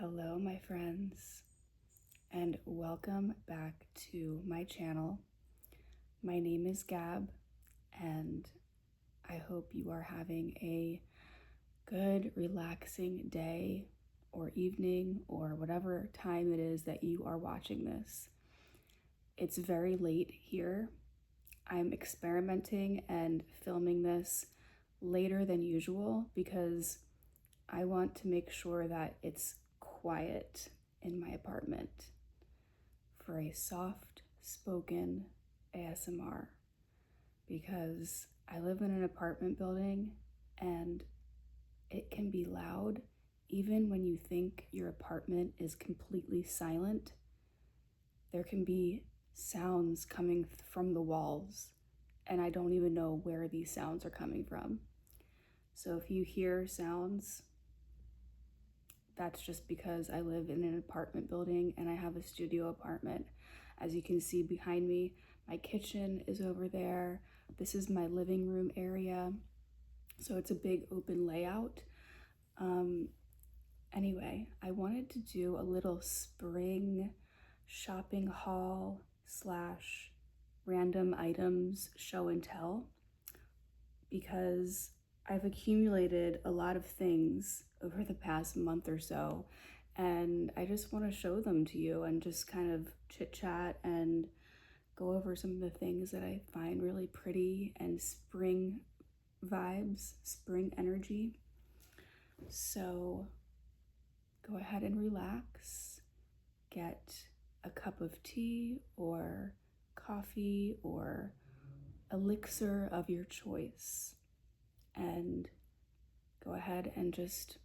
Hello, my friends, and welcome back to my channel. My name is Gab, and I hope you are having a good, relaxing day or evening or whatever time it is that you are watching this. It's very late here. I'm experimenting and filming this later than usual because I want to make sure that it's quiet in my apartment for a soft spoken ASMR, because I live in an apartment building and it can be loud even when you think your apartment is completely silent. There can be sounds coming from the walls and I don't even know where these sounds are coming from. So if you hear sounds, that's just because I live in an apartment building and I have a studio apartment. As you can see behind me, my kitchen is over there. This is my living room area. So it's a big open layout. Anyway, I wanted to do a little spring shopping haul slash random items show and tell, because I've accumulated a lot of things over the past month or so, and I just want to show them to you and just kind of chit chat and go over some of the things that I find really pretty and spring vibes, spring energy. So go ahead and relax, get a cup of tea or coffee or elixir of your choice, and go ahead and just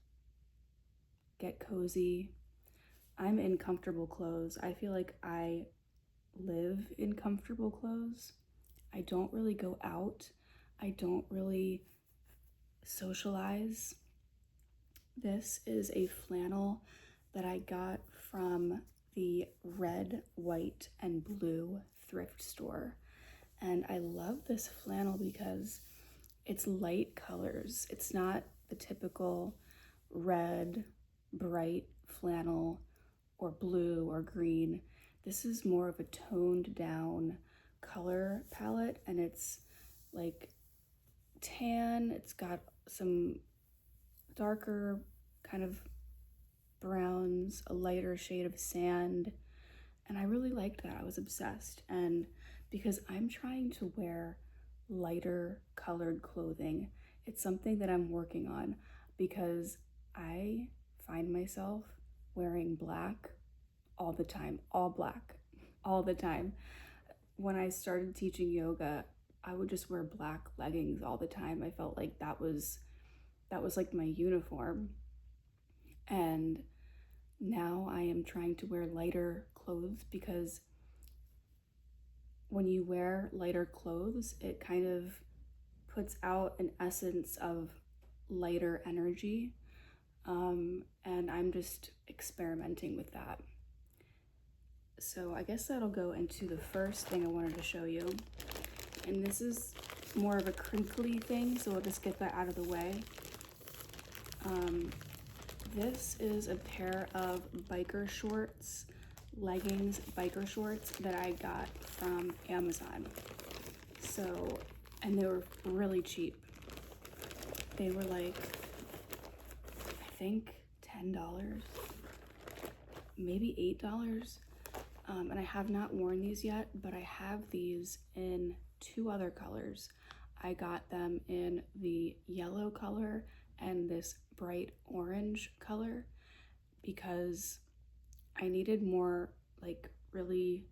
get cozy. I'm in comfortable clothes. I feel like I live in comfortable clothes. I don't really go out. I don't really socialize. This is a flannel that I got from the red, white, and blue thrift store. And I love this flannel because it's light colors. It's not the typical red, bright flannel or blue or green. This is more of a toned down color palette, and it's like tan. It's got some darker kind of browns, a lighter shade of sand, and I really liked that. I was obsessed. And because I'm trying to wear lighter colored clothing, it's something that I'm working on, because I find myself wearing black all the time, all black, all the time. When I started teaching yoga, I would just wear black leggings all the time. I felt like that was like my uniform. And now I am trying to wear lighter clothes, because when you wear lighter clothes, it kind of puts out an essence of lighter energy. And I'm just experimenting with that. So I guess that'll go into the first thing I wanted to show you. And this is more of a crinkly thing, so we'll just get that out of the way. This is a pair of biker shorts, leggings, biker shorts that I got from Amazon. So, and they were really cheap. They were like, I think $10, maybe $8. And I have not worn these yet, but I have these in 2 other colors. I got them in the yellow color and this bright orange color because I needed more like really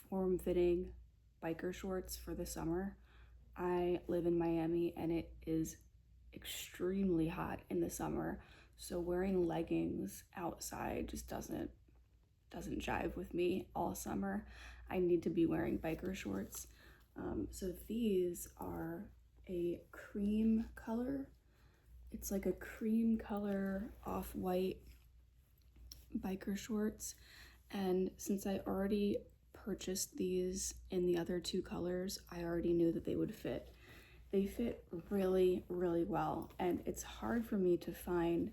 form-fitting biker shorts for the summer. I live in Miami and it is extremely hot in the summer, so wearing leggings outside just doesn't jive with me all summer. I need to be wearing biker shorts. So these are a cream color. It's like a cream color off-white biker shorts. And since I already purchased these in the other 2 colors, I already knew that they would fit. They fit really, really well. And it's hard for me to find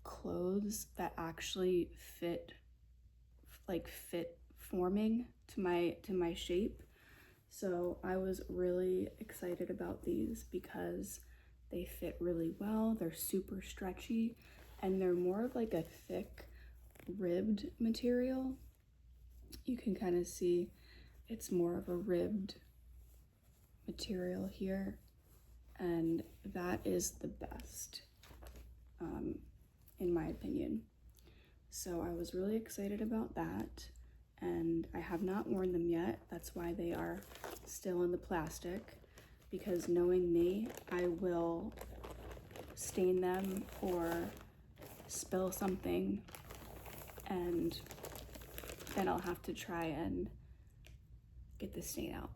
clothes that actually fit forming to my shape. So I was really excited about these because they fit really well. They're super stretchy and they're more of like a thick ribbed material. You can kind of see it's more of a ribbed material here, and that is the best in my opinion. So I was really excited about that, and I have not worn them yet. That's why they are still in the plastic, because knowing me, I will stain them or spill something, and then I'll have to try and get the stain out.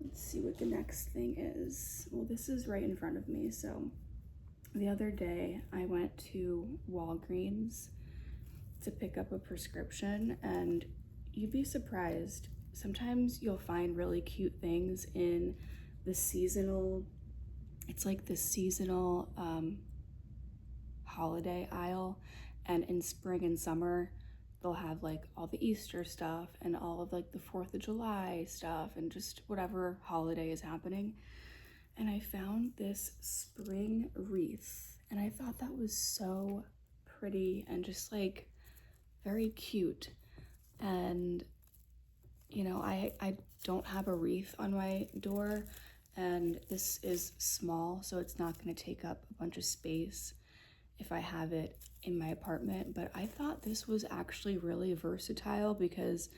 Let's see what the next thing is. Well, this is right in front of me. So the other day I went to Walgreens to pick up a prescription, and you'd be surprised. Sometimes you'll find really cute things in the seasonal, it's like the seasonal holiday aisle, and in spring and summer they'll have like all the Easter stuff and all of like the 4th of July stuff and just whatever holiday is happening. And I found this spring wreath, and I thought that was so pretty and just like very cute. And you know, I don't have a wreath on my door, and this is small, so it's not going to take up a bunch of space if I have it in my apartment. But I thought this was actually really versatile because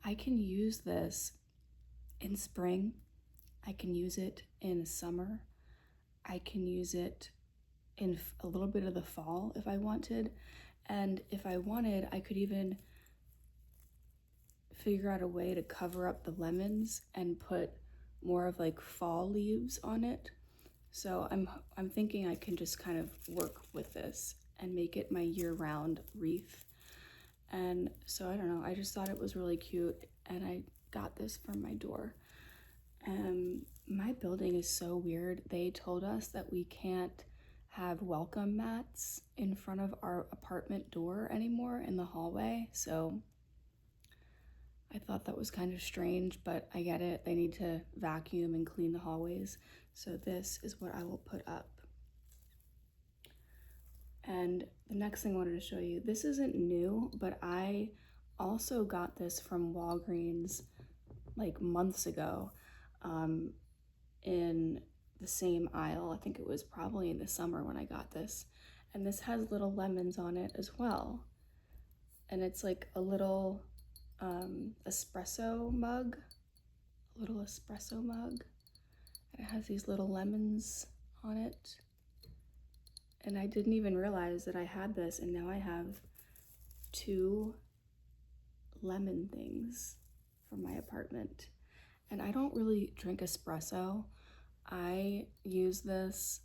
I can use this in spring, I can use it in summer, I can use it in a little bit of the fall if I wanted, and if I wanted, I could even figure out a way to cover up the lemons and put more of like fall leaves on it. So I'm thinking I can just kind of work with this and make it my year-round wreath. And so I don't know, I just thought it was really cute, and I got this from my door. My building is so weird. They told us that we can't have welcome mats in front of our apartment door anymore in the hallway. So I thought that was kind of strange, but I get it. They need to vacuum and clean the hallways. So this is what I will put up. And the next thing I wanted to show you, this isn't new, but I also got this from Walgreens like months ago in the same aisle. I think it was probably in the summer when I got this. And this has little lemons on it as well. And it's like a little espresso mug, and it has these little lemons on it. And I didn't even realize that I had this, and now I have 2 lemon things for my apartment. And I don't really drink espresso. I use this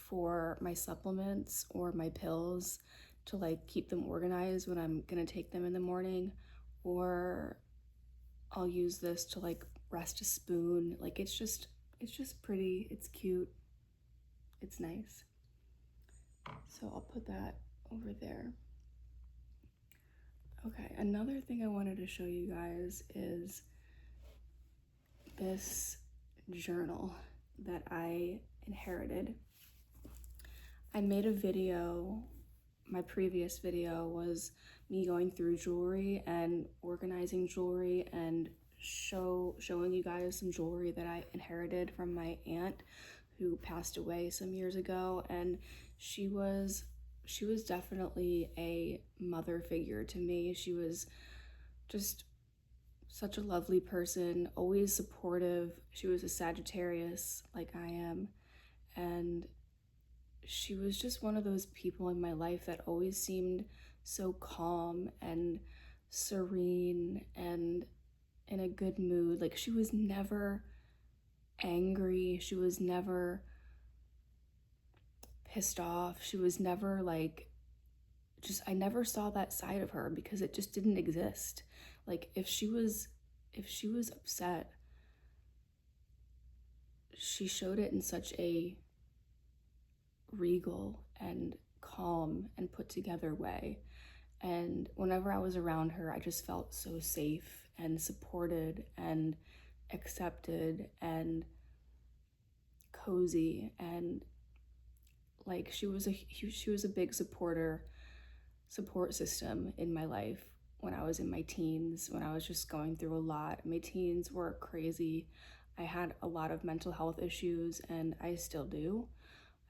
for my supplements or my pills to like keep them organized when I'm gonna take them in the morning, or I'll use this to like rest a spoon. Like it's just pretty, it's cute, it's nice. So I'll put that over there. Okay, another thing I wanted to show you guys is this journal that I inherited. I made a video, my previous video was me going through jewelry and organizing jewelry and showing you guys some jewelry that I inherited from my aunt who passed away some years ago. And she was definitely a mother figure to me. She was just such a lovely person, always supportive. She was a Sagittarius like I am, and she was just one of those people in my life that always seemed so calm and serene and in a good mood. Like she was never angry, she was never pissed off, she was never like, just, I never saw that side of her because it just didn't exist. Like if she was upset, she showed it in such a regal and calm and put together way. And whenever I was around her, I just felt so safe and supported and accepted and cozy. And like she was a big support system in my life when I was in my teens, when I was just going through a lot. My teens were crazy. I had a lot of mental health issues, and I still do.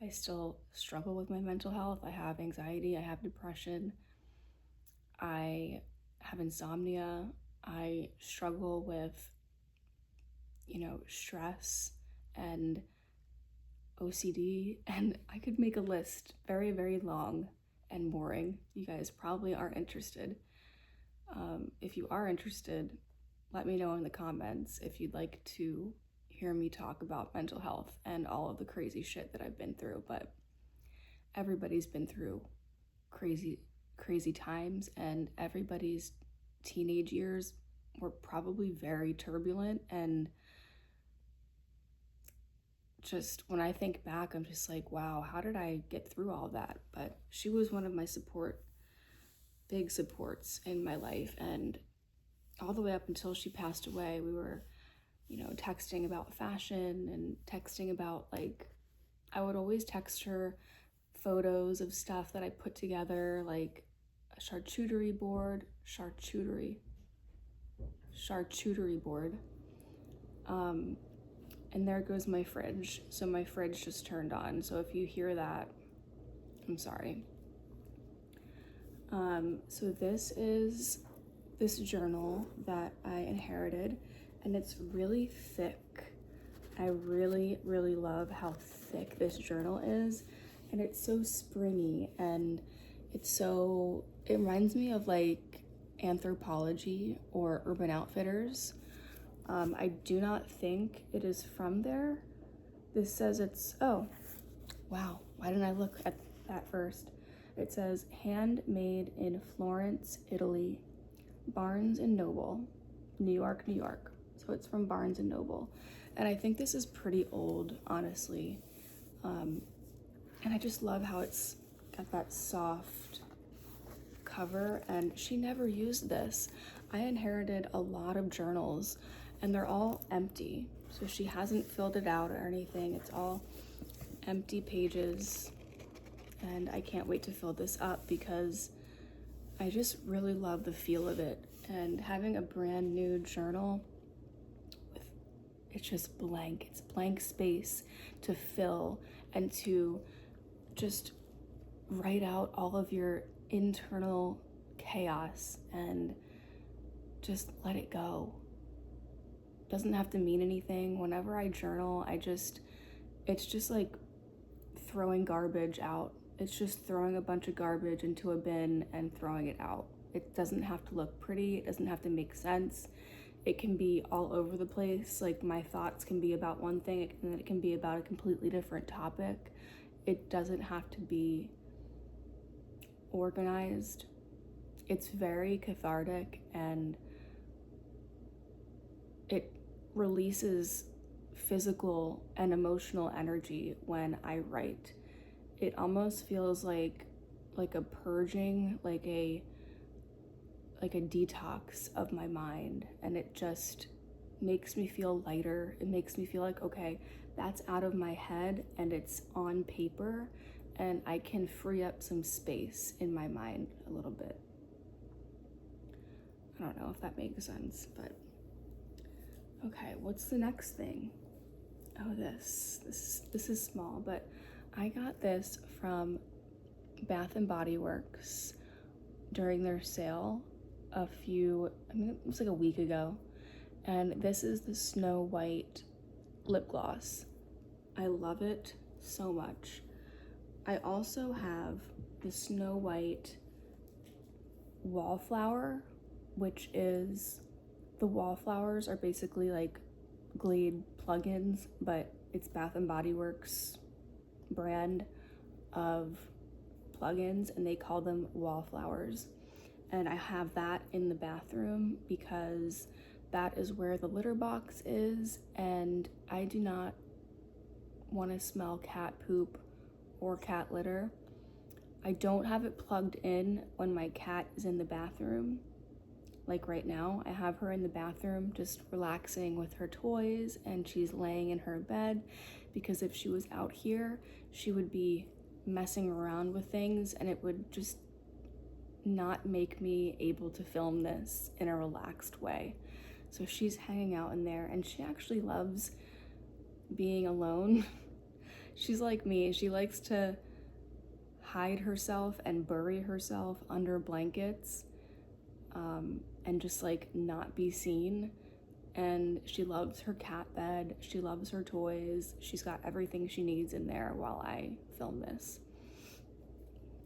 I still struggle with my mental health. I have anxiety, I have depression, I have insomnia, I struggle with, stress and OCD, and I could make a list very, very long and boring. You guys probably aren't interested. If you are interested, let me know in the comments if you'd like to hear me talk about mental health and all of the crazy shit that I've been through. But everybody's been through crazy times, and everybody's teenage years were probably very turbulent. And just when I think back, I'm just like, wow, how did I get through all that? But she was one of my big supports in my life. And all the way up until she passed away, we were, texting about fashion and texting about, like, I would always text her photos of stuff that I put together, like a charcuterie board. And there goes my fridge. So my fridge just turned on. So if you hear that, I'm sorry. So this is this journal that I inherited, and it's really thick. I really, really love how thick this journal is, and it's so springy, and it reminds me of like Anthropologie or Urban Outfitters. I do not think it is from there. This says oh, wow, why didn't I look at that first? It says handmade in Florence, Italy, Barnes and Noble, New York, New York. So it's from Barnes and Noble. And I think this is pretty old, honestly. And I just love how it's got that soft cover, and she never used this. I inherited a lot of journals, and they're all empty. So she hasn't filled it out or anything. It's all empty pages. And I can't wait to fill this up because I just really love the feel of it. And having a brand new journal, it's just blank. It's blank space to fill and to just write out all of your internal chaos and just let it go. Doesn't have to mean anything. Whenever I journal, it's just like throwing garbage out. It's just throwing a bunch of garbage into a bin and throwing it out. It doesn't have to look pretty. It doesn't have to make sense. It can be all over the place. Like my thoughts can be about one thing, and then it can be about a completely different topic. It doesn't have to be organized. It's very cathartic, and it releases physical and emotional energy when I write. It almost feels like a purging, like a detox of my mind, and it just makes me feel lighter. It makes me feel like, okay, that's out of my head and it's on paper, and I can free up some space in my mind a little bit. I don't know if that makes sense, but okay, what's the next thing? Oh, this is small, but I got this from Bath and Body Works during their sale it was like a week ago. And this is the Snow White lip gloss. I love it so much. I also have the Snow White Wallflower, which is, the Wallflowers are basically like Glade plugins, but it's Bath and Body Works brand of plugins, and they call them Wallflowers. And I have that in the bathroom because that is where the litter box is, and I do not want to smell cat poop or cat litter. I don't have it plugged in when my cat is in the bathroom. Like right now, I have her in the bathroom just relaxing with her toys, and she's laying in her bed, because if she was out here, she would be messing around with things and it would just not make me able to film this in a relaxed way. So she's hanging out in there, and she actually loves being alone. She's like me. She likes to hide herself and bury herself under blankets, and just like not be seen. And she loves her cat bed. She loves her toys. She's got everything she needs in there while I film this.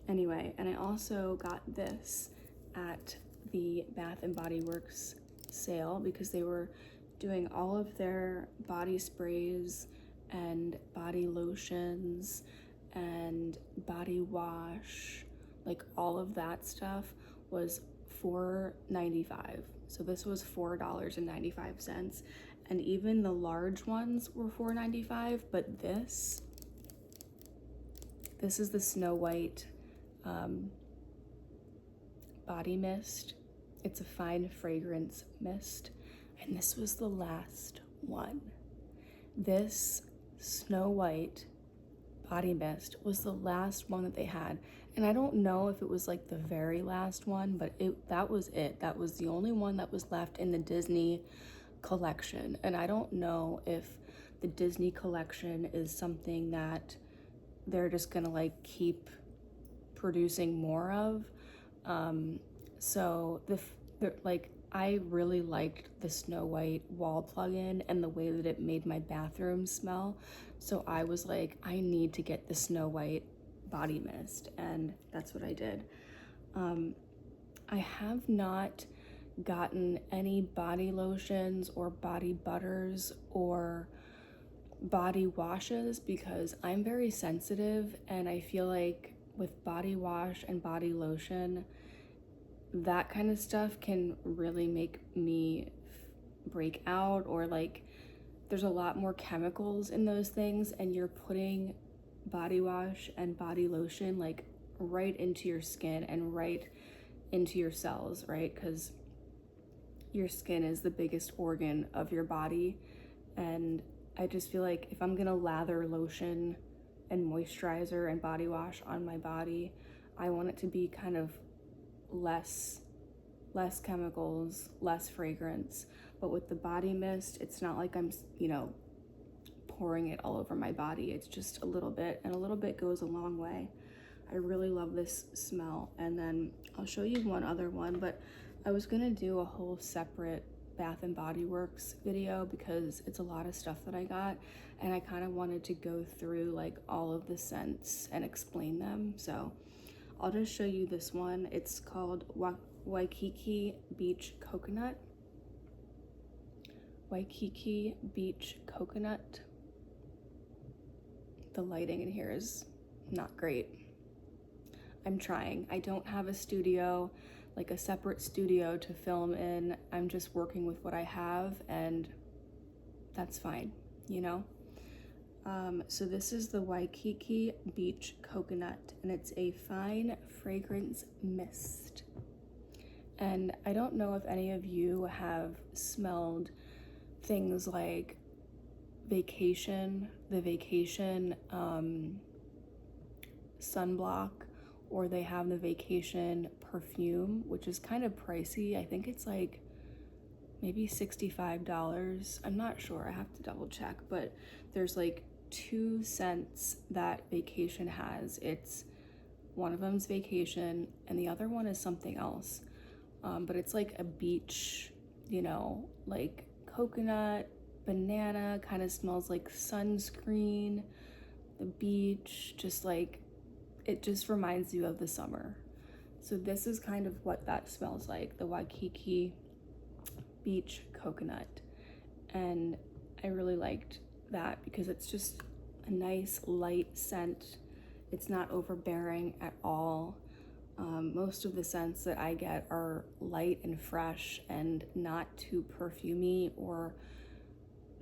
Anyway, and I also got this at the Bath and Body Works sale because they were doing all of their body sprays and body lotions and body wash, like all of that stuff was $4.95. So this was $4.95, and even the large ones were $4.95. But this is the Snow White body mist. It's a fine fragrance mist, and this was the last one. This Snow White body mist was the last one that they had, and I don't know if it was like the very last one, but that was it. That was the only one that was left in the Disney collection. And I don't know if the Disney collection is something that they're just gonna like keep producing more of. So like I really liked the Snow White wall plug-in and the way that it made my bathroom smell. So I was like, I need to get the Snow White body mist, and that's what I did. I have not gotten any body lotions or body butters or body washes because I'm very sensitive, and I feel like with body wash and body lotion, that kind of stuff can really make me break out, or like there's a lot more chemicals in those things, and you're putting body wash and body lotion like right into your skin and right into your cells, right? Because your skin is the biggest organ of your body, and I just feel like if I'm gonna lather lotion and moisturizer and body wash on my body, I want it to be kind of less chemicals, less fragrance. But with the body mist, it's not like I'm, pouring it all over my body. It's just a little bit, and a little bit goes a long way. I really love this smell. And then I'll show you one other one, but I was gonna do a whole separate Bath and Body Works video because it's a lot of stuff that I got, and I kind of wanted to go through like all of the scents and explain them. So I'll just show you this one. It's called Waikiki Beach Coconut. Waikiki Beach Coconut. The lighting in here is not great. I'm trying. I don't have a studio, like a separate studio to film in. I'm just working with what I have, and that's fine, So this is the Waikiki Beach Coconut, and it's a fine fragrance mist. And I don't know if any of you have smelled things like the Vacation sunblock, or they have the Vacation perfume, which is kind of pricey. I think it's like maybe $65. I'm not sure, I have to double check, but there's like 2 scents that Vacation has. It's one of them's Vacation and the other one is something else. But it's like a beach, like coconut, banana, kind of smells like sunscreen, the beach, just like, it just reminds you of the summer. So this is kind of what that smells like, the Waikiki Beach Coconut. And I really liked that because it's just a nice light scent. It's not overbearing at all. Most of the scents that I get are light and fresh and not too perfumey or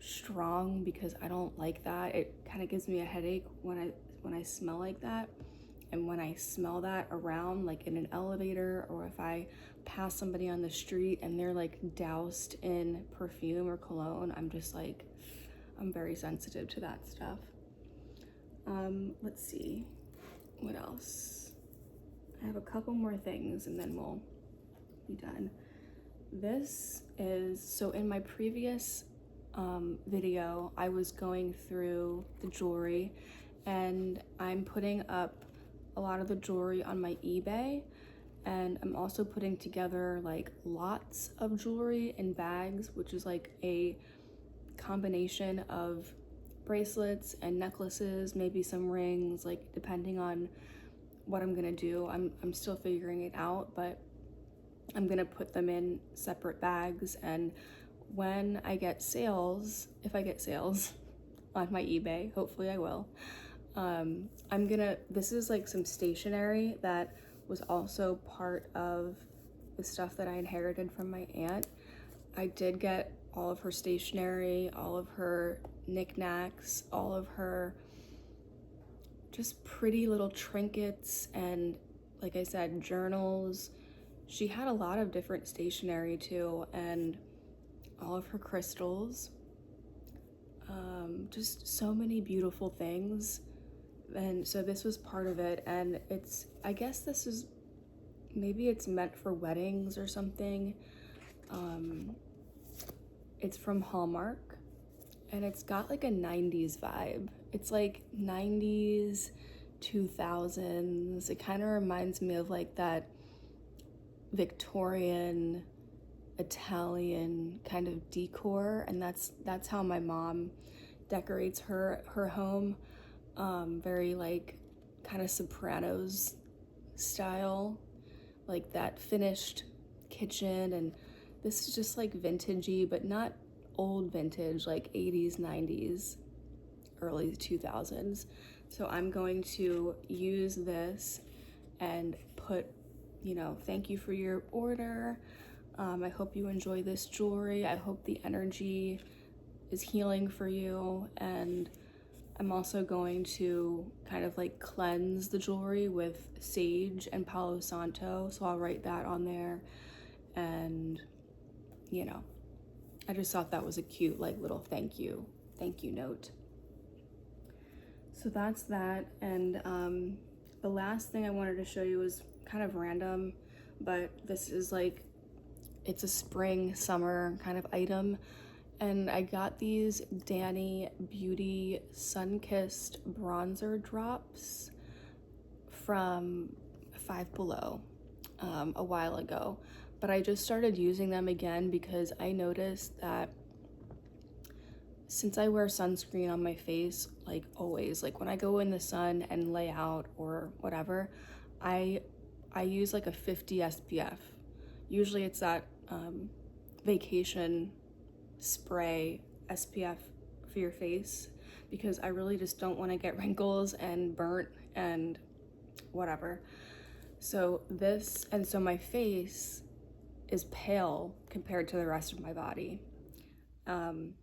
strong, because I don't like that. It kind of gives me a headache when I smell like that. And when I smell that around, like in an elevator, or if I pass somebody on the street and they're like doused in perfume or cologne, I'm just like, I'm very sensitive to that stuff. Let's see, what else? I have a couple more things and then we'll be done. This is, so in my previous video, I was going through the jewelry, and I'm putting up a lot of the jewelry on my eBay, and I'm also putting together like lots of jewelry in bags, which is like a combination of bracelets and necklaces, maybe some rings, like depending on what I'm gonna do. I'm still figuring it out, but I'm gonna put them in separate bags, and when I get sales, if I get sales on my eBay, hopefully I will, this is like some stationery that was also part of the stuff that I inherited from my aunt. I did get all of her stationery, all of her knickknacks, all of her just pretty little trinkets, and like I said, journals. She had a lot of different stationery too, and all of her crystals, just so many beautiful things. And so this was part of it, and I guess this is, maybe it's meant for weddings or something. It's from Hallmark, and it's got like a 90s vibe. It's like 90s, 2000s. It kind of reminds me of like that Victorian Italian kind of decor, and that's how my mom decorates her home. Very like kind of Sopranos style, like that finished kitchen, and this is just like vintagey, but not old vintage, like 80s, 90s, early 2000s. So I'm going to use this and put, thank you for your order. I hope you enjoy this jewelry. I hope the energy is healing for you. And I'm also going to kind of like cleanse the jewelry with sage and Palo Santo. So I'll write that on there. And, I just thought that was a cute, like little thank you note. So that's that. And the last thing I wanted to show you was kind of random, but this is like, it's a spring, summer kind of item. And I got these Danny Beauty Sun-Kissed Bronzer Drops from Five Below a while ago. But I just started using them again because I noticed that since I wear sunscreen on my face, like always, like when I go in the sun and lay out or whatever, I use like a 50 SPF. Usually it's that vacation spray SPF for your face, because I really just don't want to get wrinkles and burnt and whatever. So my face is pale compared to the rest of my body. The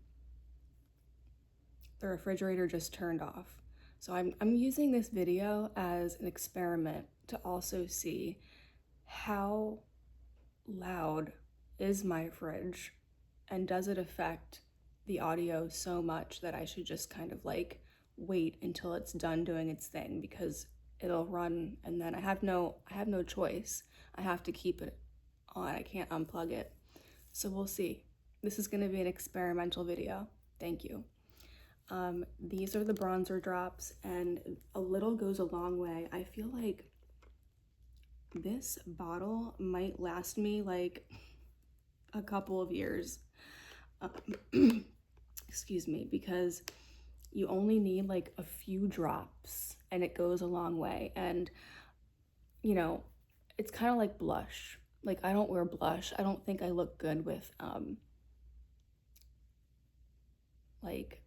refrigerator just turned off. So I'm using this video as an experiment to also see how loud is my fridge, and does it affect the audio so much that I should just kind of like wait until it's done doing its thing, because it'll run and then I have no choice. I have to keep it on. I can't unplug it. So we'll see. This is going to be an experimental video. Thank you. These are the bronzer drops, and a little goes a long way. I feel like this bottle might last me like a couple of years. Excuse me, because you only need like a few drops and it goes a long way. And it's kind of like blush. Like, I don't wear blush. I don't think I look good with like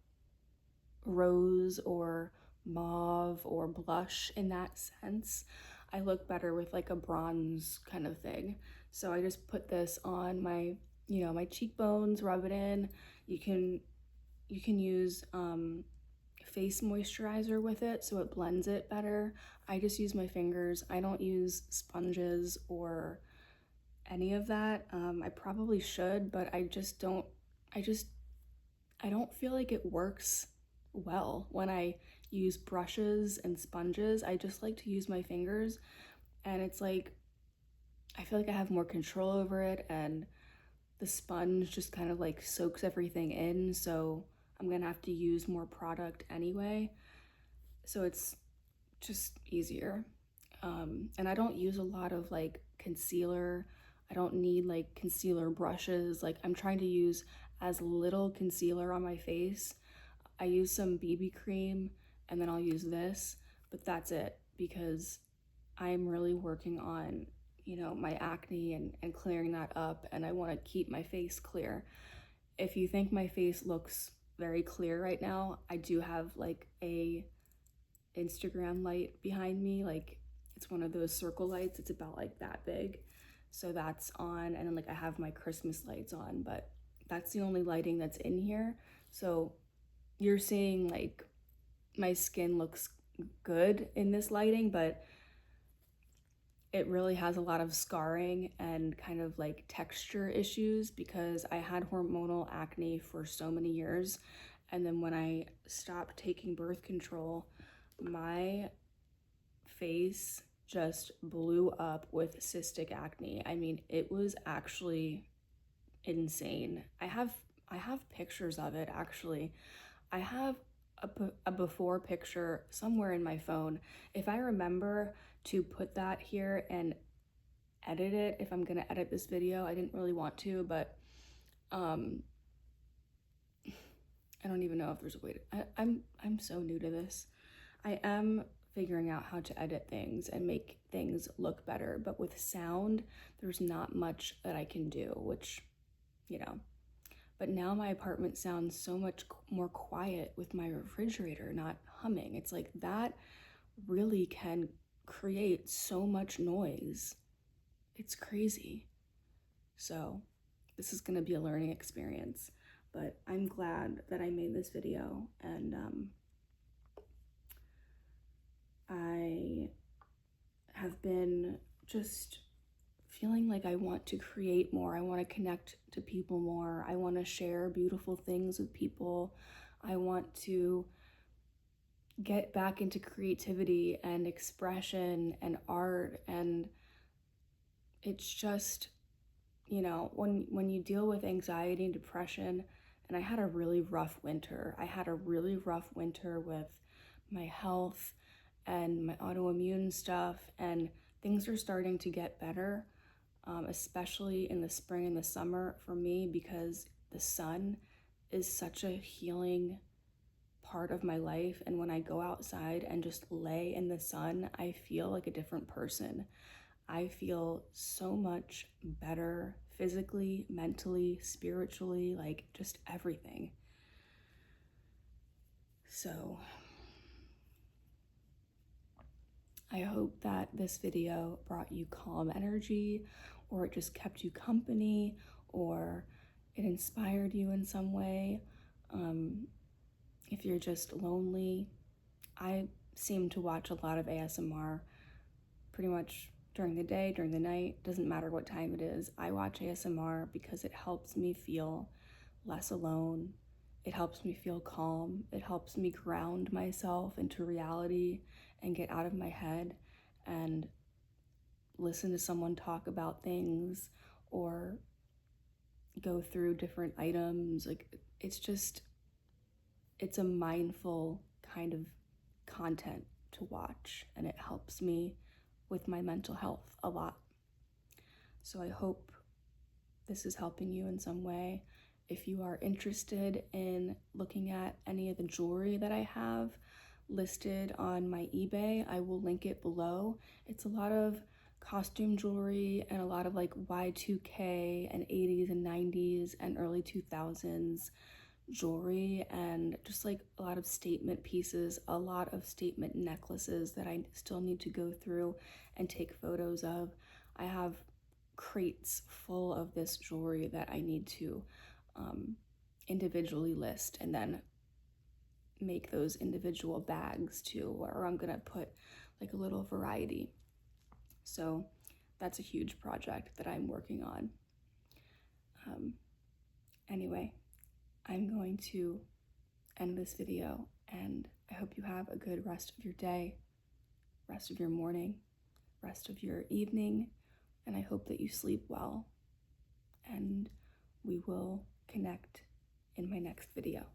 rose or mauve or blush in that sense. I look better with like a bronze kind of thing. So I just put this on my, my cheekbones, rub it in. You can use face moisturizer with it so it blends it better. I just use my fingers. I don't use sponges or any of that. I probably should, but I don't feel like it works well when I use brushes and sponges. I just like to use my fingers, and it's like I feel like I have more control over it, and the sponge just kind of like soaks everything in, so I'm gonna have to use more product anyway. So it's just easier. And I don't use a lot of like concealer. I don't need like concealer brushes. Like I'm trying to use as little concealer on my face. I use some BB cream and then I'll use this, but that's it because I'm really working on, my acne and clearing that up, and I want to keep my face clear. If you think my face looks very clear right now, I do have like a Instagram light behind me. Like it's one of those circle lights. It's about like that big. So that's on, and then like I have my Christmas lights on, but that's the only lighting that's in here. So you're seeing like my skin looks good in this lighting, but it really has a lot of scarring and kind of like texture issues because I had hormonal acne for so many years. And then when I stopped taking birth control, my face just blew up with cystic acne. I mean, it was actually insane. I have pictures of it actually. I have a before picture somewhere in my phone. If I remember to put that here and edit it, if I'm gonna edit this video, I didn't really want to, but I don't even know if there's a way to. I'm so new to this. I am figuring out how to edit things and make things look better, but with sound, there's not much that I can do, which, you know. But now my apartment sounds so much more quiet with my refrigerator not humming. It's like that really can create so much noise. It's crazy. So this is going to be a learning experience, but I'm glad that I made this video, and I have been just feeling like I want to create more. I want to connect to people more. I want to share beautiful things with people. I want to get back into creativity and expression and art, and it's just, when you deal with anxiety and depression, and I had a really rough winter. I had a really rough winter with my health and my autoimmune stuff, and things are starting to get better, especially in the spring and the summer for me, because the sun is such a healing part of my life. And when I go outside and just lay in the sun, I feel like a different person. I feel so much better physically, mentally, spiritually, like just everything. So I hope that this video brought you calm energy, or it just kept you company, or it inspired you in some way. If you're just lonely, I seem to watch a lot of ASMR pretty much during the day, during the night, doesn't matter what time it is. I watch ASMR because it helps me feel less alone. It helps me feel calm. It helps me ground myself into reality and get out of my head and listen to someone talk about things or go through different items. Like it's a mindful kind of content to watch, and it helps me with my mental health a lot. So I hope this is helping you in some way. If you are interested in looking at any of the jewelry that I have listed on my eBay, I will link it below. It's a lot of costume jewelry and a lot of like Y2K and 80s and 90s and early 2000s jewelry, and just like a lot of statement pieces, a lot of statement necklaces that I still need to go through and take photos of. I have crates full of this jewelry that I need to individually list and then make those individual bags too, or I'm gonna put like a little variety. So that's a huge project that I'm working on. Anyway, I'm going to end this video, and I hope you have a good rest of your day, rest of your morning, rest of your evening, and I hope that you sleep well, and we will connect in my next video.